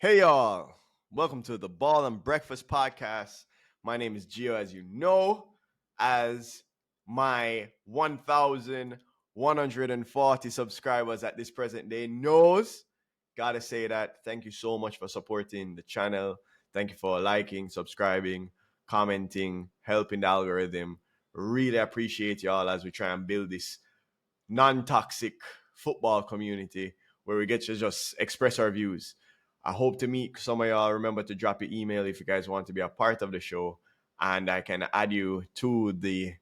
Hey y'all, welcome to the Ball and Breakfast Podcast. My name is Gio, as you know, as my 1,140 subscribers at this present day knows. Gotta say that. Thank you so much for supporting the channel. Thank you for liking, subscribing, commenting, helping the algorithm. Really appreciate y'all as we try and build this non-toxic football community where we get to just express our views. I hope to meet some of y'all. Remember to drop your email if you guys want to be a part of the show, and I can add you to the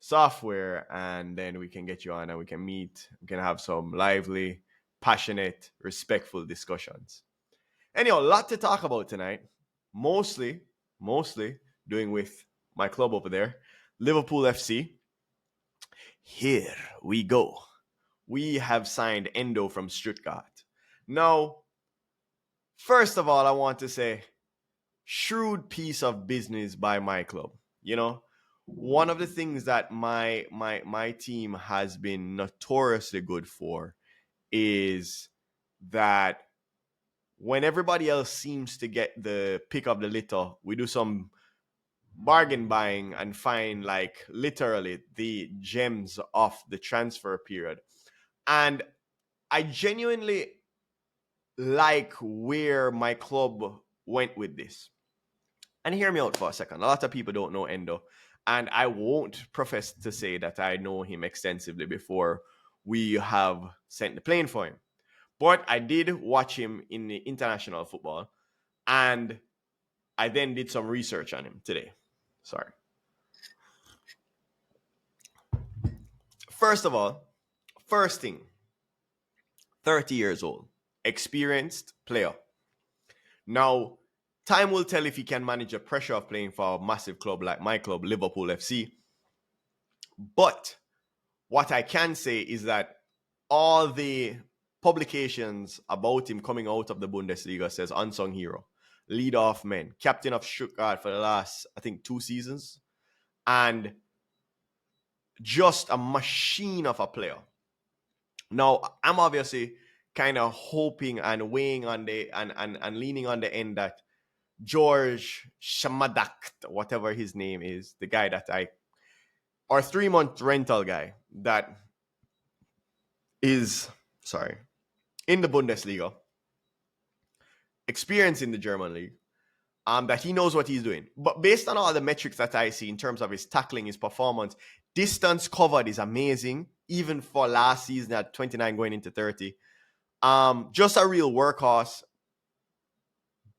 software, and then we can get you on and we can meet. We can have some lively, passionate, respectful discussions. Anyhow, a lot to talk about tonight. Mostly doing with my club over there, Liverpool FC. Here we go. We have signed Endo from Stuttgart. Now, first of all, I want to say shrewd piece of business by my club. You know, one of the things that my team has been notoriously good for is that when everybody else seems to get the pick of the litter, we do some bargain buying and find like literally the gems of the transfer period. And I genuinely like where my club went with this. And hear me out for a second. A lot of people don't know Endo, and I won't profess to say that I know him extensively before we have sent the plane for him. But I did watch him in the international football, and I then did some research on him today. Sorry. First of all, first thing, 30 years old, experienced player. Now, time will tell if he can manage the pressure of playing for a massive club like my club, Liverpool FC. But what I can say is that all the publications about him coming out of the Bundesliga says unsung hero, lead off man, captain of Stuttgart for the last, I think, 2 seasons, and just a machine of a player. Now, I'm obviously kind of hoping and weighing on the and leaning on the end that George Shamadak, whatever his name is, the guy that our 3-month rental guy that is, in the Bundesliga, experience in the German league, that he knows what he's doing. But based on all the metrics that I see in terms of his tackling, his performance, distance covered is amazing, even for last season at 29 going into 30. Just a real workhorse.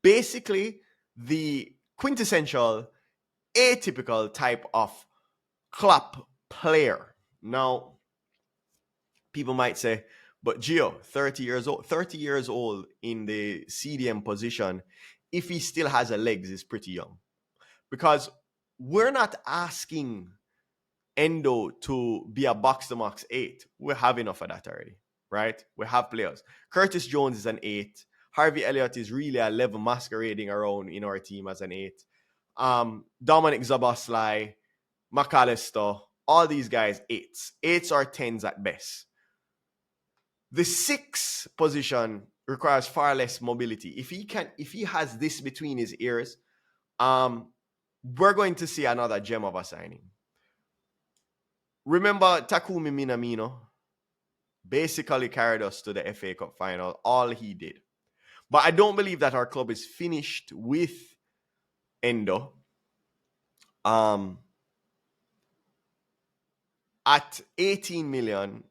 Basically, the quintessential, atypical type of club player. Now, people might say, but Gio, 30 years old in the CDM position, if he still has a legs, is pretty young. Because we're not asking Endo to be a box-to-box 8. We have enough of that already, right? We have players. Curtis Jones is an 8. Harvey Elliott is really a level masquerading around in our team as an 8. Dominic Zaboslai, McAllister, all these guys, 8s. 8s or 10s at best. The 6 position requires far less mobility. If he has this between his ears, we're going to see another gem of a signing. Remember Takumi Minamino basically carried us to the FA Cup final, all he did. But I don't believe that our club is finished with Endo. At 18 million,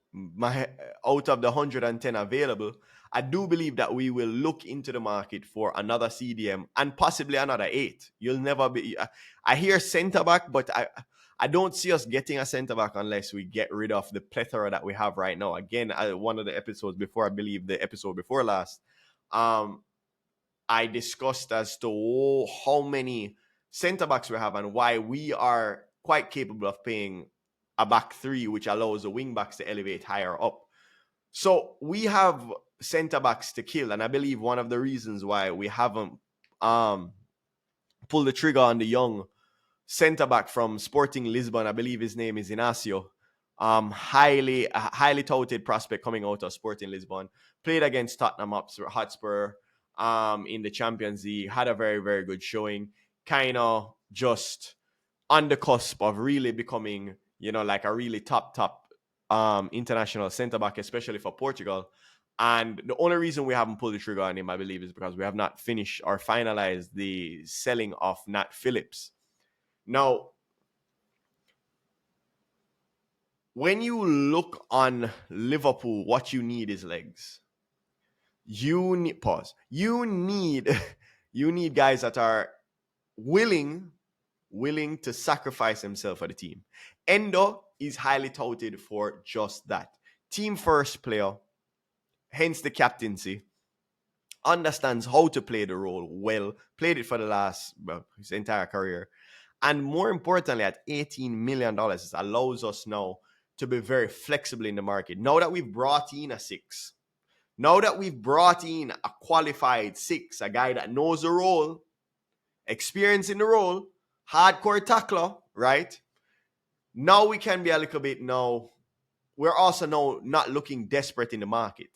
out of the 110 available, I do believe that we will look into the market for another CDM and possibly another 8. You'll never be. I hear centre back, but I don't see us getting a centre back unless we get rid of the plethora that we have right now. Again, one of the episodes before, I believe the episode before last, I discussed as to how many centre backs we have and why we are quite capable of paying a back 3, which allows the wing backs to elevate higher up. So we have centre backs to kill, and I believe one of the reasons why we haven't pulled the trigger on the young centre back from Sporting Lisbon, I believe his name is Inacio, highly touted prospect coming out of Sporting Lisbon, played against Tottenham Hotspur, in the Champions League, had a very, very good showing, kind of just on the cusp of really becoming, like a really top international centre back, especially for Portugal. And the only reason we haven't pulled the trigger on him, I believe, is because we have not finished or finalized the selling of Nat Phillips. Now, when you look on Liverpool, what you need is legs. You need pause. You need guys that are willing to sacrifice himself for the team. Endo is highly touted for just that. Team first player, hence the captaincy. Understands how to play the role well, played it for his entire career. And more importantly, at $18 million, it allows us now to be very flexible in the market. Now that we've brought in a six, now that we've brought in a qualified six, a guy that knows the role, experience in the role, hardcore tackler, right? Now we can be a little bit we're also now not looking desperate in the market.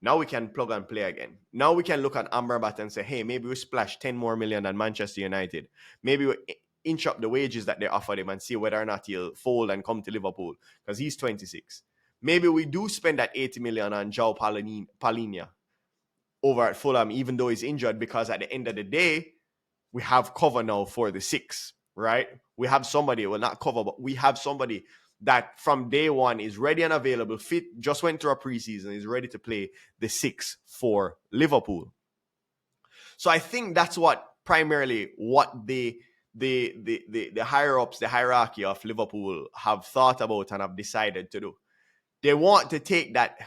Now we can plug and play again. Now we can look at Amrabat and say, hey, maybe we splash 10 more million than Manchester United. Maybe we inch up the wages that they offered him and see whether or not he'll fold and come to Liverpool because he's 26. Maybe we do spend that 80 million on João Palhinha over at Fulham, even though he's injured, because at the end of the day, we have cover now for the six, right? We have somebody, well, not cover, but we have somebody that from day one is ready and available, fit, just went through a preseason, is ready to play the six for Liverpool. So I think that's what the higher ups, the hierarchy of Liverpool have thought about and have decided to do. They want to take that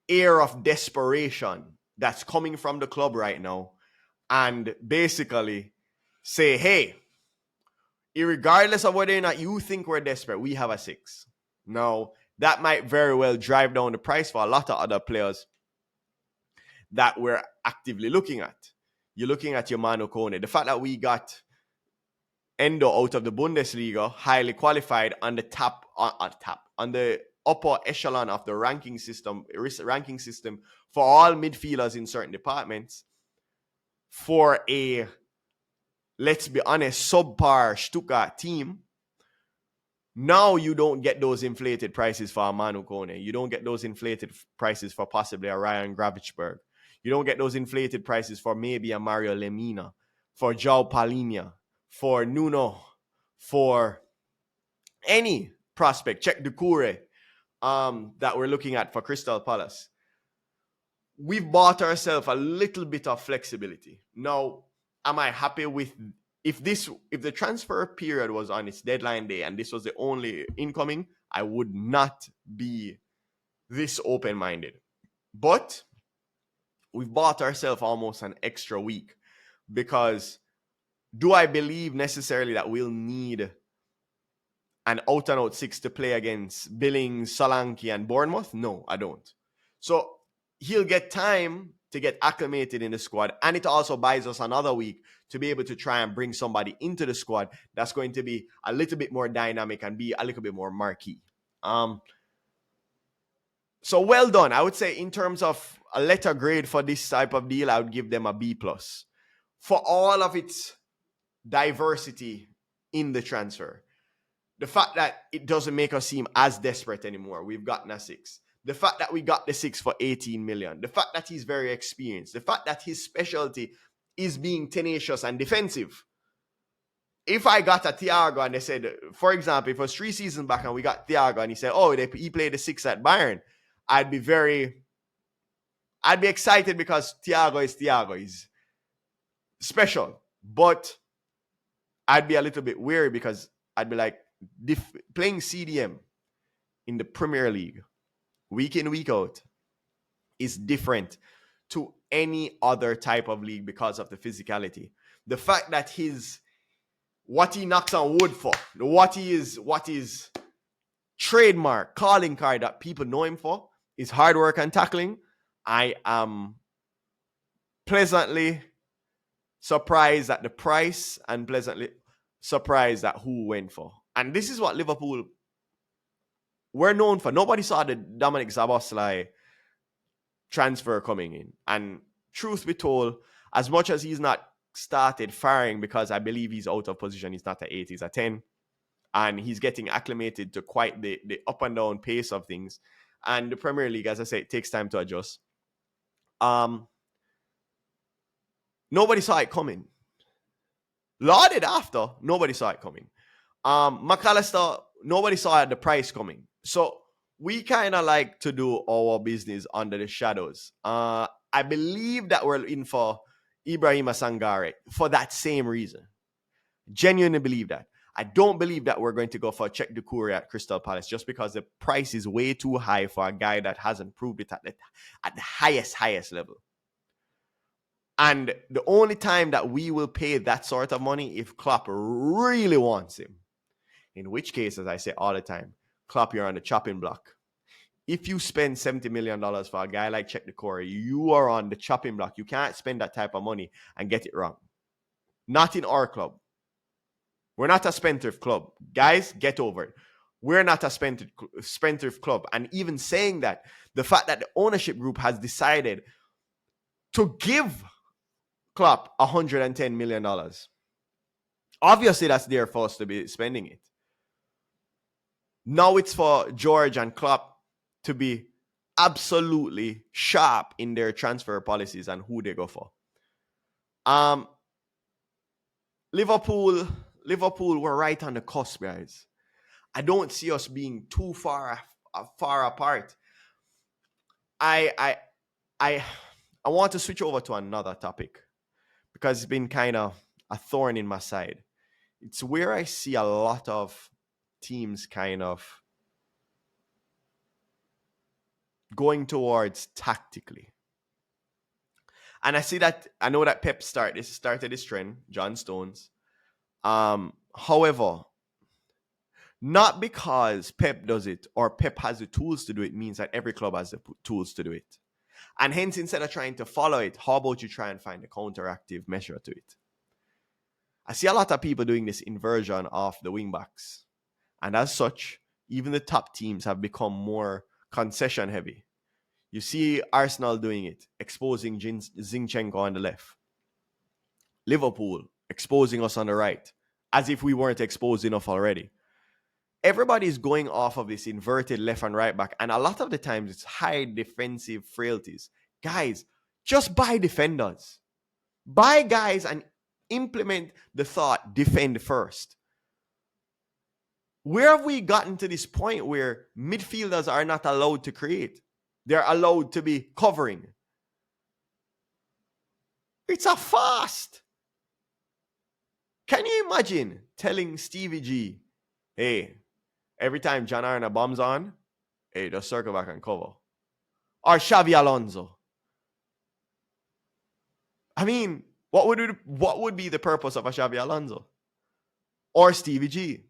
air of desperation that's coming from the club right now and basically say, hey, regardless of whether or not you think we're desperate, we have a six. Now, that might very well drive down the price for a lot of other players that we're actively looking at. You're looking at your Manu Kone. The fact that we got Endo out of the Bundesliga, highly qualified on the upper echelon of the ranking system for all midfielders in certain departments, for a, let's be honest, subpar Stuttgart team. Now you don't get those inflated prices for Manu Kone. You don't get those inflated prices for possibly a Ryan Gravenberch. You don't get those inflated prices for maybe a Mario Lemina, for João Palhinha, for Nuno, for any prospect, check Doucouré, that we're looking at for Crystal Palace. We've bought ourselves a little bit of flexibility. Now, am I happy with if the transfer period was on its deadline day and this was the only incoming, I would not be this open-minded. But we've bought ourselves almost an extra week, because do I believe necessarily that we'll need an out-and-out six to play against Billings, Solanke, and Bournemouth? No, I don't. So he'll get time to get acclimated in the squad, and it also buys us another week to be able to try and bring somebody into the squad that's going to be a little bit more dynamic and be a little bit more marquee. So well done. I would say in terms of a letter grade for this type of deal, I would give them a B+. For all of its diversity in the transfer. The fact that it doesn't make us seem as desperate anymore. We've gotten a six. The fact that we got the six for 18 million. The fact that he's very experienced. The fact that his specialty is being tenacious and defensive. If I got a Thiago and they said, for example, if it was 3 seasons back and we got Thiago and he said, oh, he played the six at Bayern, I'd be excited because Thiago is Thiago. He's special. But I'd be a little bit weary because I'd be like, playing CDM in the Premier League week in, week out is different to any other type of league because of the physicality. The fact that what he knocks on wood for, what is trademark, calling card that people know him for is hard work and tackling. I am pleasantly surprised at the price and pleasantly surprised at who went for. And this is what Liverpool were known for. Nobody saw the Dominic Szoboszlai transfer coming in. And truth be told, as much as he's not started firing, because I believe he's out of position, he's not at 8, he's at 10. And he's getting acclimated to quite the up and down pace of things. And the Premier League, as I say, it takes time to adjust. Nobody saw it coming. Lauded after, nobody saw it coming. McAllister, nobody saw the price coming. So we kind of like to do our business under the shadows. I believe that we're in for Ibrahima Sangare for that same reason. Genuinely believe that. I don't believe that we're going to go for Czech Doucouré at Crystal Palace just because the price is way too high for a guy that hasn't proved it at the highest level. And the only time that we will pay that sort of money if Klopp really wants him. In which case, as I say all the time, Klopp, you're on the chopping block. If you spend $70 million for a guy like Czech Doucouré, you are on the chopping block. You can't spend that type of money and get it wrong. Not in our club. We're not a spendthrift club. Guys, get over it. We're not a spendthrift club. And even saying that, the fact that the ownership group has decided to give Klopp $110 million. Obviously, that's their force to be spending it. Now it's for George and Klopp to be absolutely sharp in their transfer policies and who they go for. Liverpool, we're right on the cusp, guys. I don't see us being too far apart. I want to switch over to another topic because it's been kind of a thorn in my side. It's where I see a lot of teams kind of going towards tactically. And I know that Pep started this trend, John Stones. However, not because Pep does it or Pep has the tools to do it means that every club has the tools to do it. And hence, instead of trying to follow it, how about you try and find a counteractive measure to it? I see a lot of people doing this inversion of the wingbacks. And as such, even the top teams have become more concession heavy. You see Arsenal doing it, exposing Zinchenko on the left. Liverpool exposing us on the right, as if we weren't exposed enough already. Everybody's going off of this inverted left and right back, and a lot of the times it's high defensive frailties. Guys, just buy defenders. Buy guys and implement the thought, defend first. Where have we gotten to this point where midfielders are not allowed to create? They're allowed to be covering. It's a fast. Can you imagine telling Stevie G, hey, every time John Arna bombs on, hey, just circle back and cover. Or Xavi Alonso. I mean, what would be the purpose of a Xavi Alonso? Or Stevie G?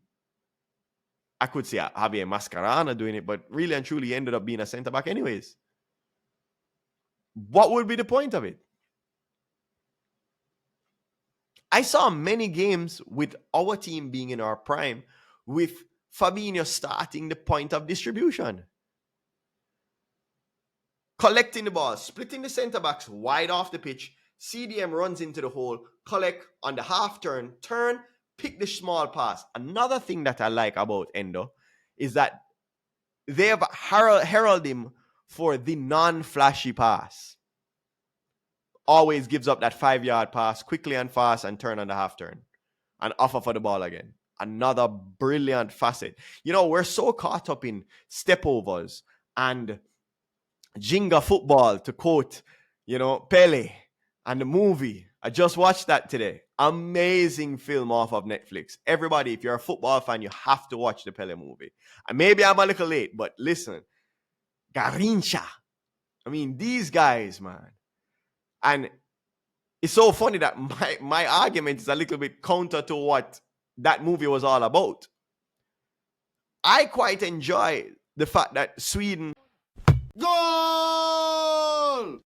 I could say Javier Mascherano doing it, but really and truly ended up being a centre-back anyways. What would be the point of it? I saw many games with our team being in our prime with Fabinho starting the point of distribution. Collecting the ball, splitting the centre-backs wide off the pitch. CDM runs into the hole, collect on the half turn, pick the small pass. Another thing that I like about Endo is that they have heralded him for the non-flashy pass. Always gives up that 5-yard pass quickly and fast and turn on the half turn and offer for the ball again. Another brilliant facet. You know, we're so caught up in stepovers and Jenga football, to quote, Pele and the movie. I just watched that today. Amazing film off of Netflix. Everybody, if you're a football fan, you have to watch the Pele movie. And maybe I'm a little late, but listen. Garincha. I mean, these guys, man. And it's so funny that my argument is a little bit counter to what that movie was all about. I quite enjoy the fact that Sweden... Goal!